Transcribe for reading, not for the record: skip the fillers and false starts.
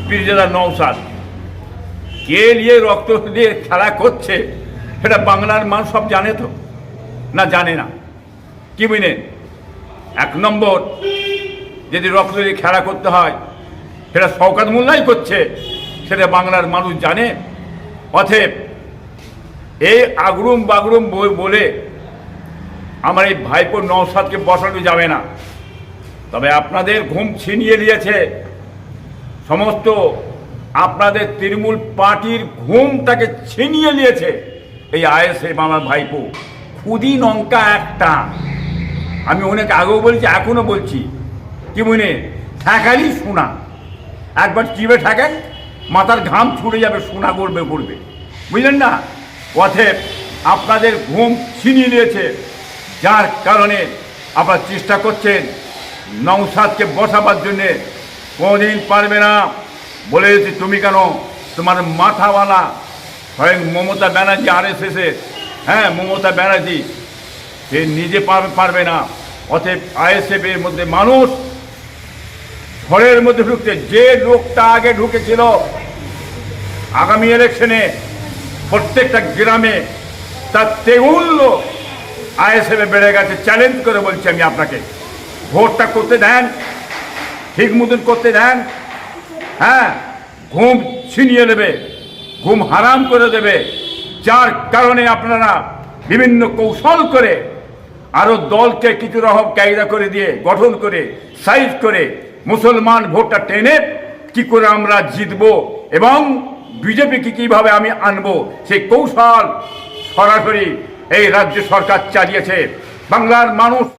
পীরজাদা নওশাদ কে নিয়ে রক্ত দিয়ে খেলা করছে সেটা বাংলার মানুষ সব জানে তো না জানে না কি বুঝলেন? এক নম্বর, যদি রক্ত দিয়ে খেলা করতে হয় সেটা শওকত মোল্লাই করছে, সেটা বাংলার মানুষ জানে। অতএব এই আগরুম বাগরুম বলে আমার এই ভাইপো নওশাদকে বসানো যাবে না। তবে আপনাদের ঘুম ছিনিয়ে নিয়েছে, সমস্ত আপনাদের তৃণমূল পার্টির ঘুমটাকে ছিনিয়ে নিয়েছে এই আইএসএফ আমার ভাইপো। খুদি লঙ্কা একটা, আমি অনেক আগেও বলছি এখনো বলছি, কি মনে ঠেকালি সোনা, একবার চিবে ঠেকেন মাথার ঘাম ছুটে যাবে, সোনা করবে বুঝলেন না? অতএব আপনাদের ঘুম ছিনিয়ে নিয়েছে, যার কারণে আপনারা চেষ্টা করছেন নওশাদকে বসাবার জন্যে। কোনোদিন পারবে না বলে দিচ্ছি। তুমি কেন, তোমার মাথাওয়ালা স্বয়ং মমতা ব্যানার্জি আরএসএসের, হ্যাঁ মমতা ব্যানার্জি, সে নিজে পারবে না। অতএব আইএসএফের মধ্যে মানুষ ঘরের মধ্যে ঢুকতে, যে লোকটা আগে ঢুকেছিল আগামী ইলেকশনে প্রত্যেকটা গ্রামে তার তেগুল লোক আইএসএফে বেড়ে গেছে। চ্যালেঞ্জ করে বলছি আমি আপনাকে, ভোটটা করতে দেন, ঠিক মতন করতে দেন। হ্যাঁ, ঘুম ছিনিয়ে নেবে, ঘুম হারাম করে দেবে, যার কারণে আপনারা বিভিন্ন কৌশল করে আরো দলকে কিছু রকম কায়দা করে দিয়ে গঠন করে সাইজ করে মুসলমান ভোটটা টেনে কি করে আমরা জিতবো এবং বিজেপিকে কিভাবে আমি আনবো, সেই কৌশল সরাসরি এই রাজ্য সরকার চালিয়েছে। বাংলার মানুষ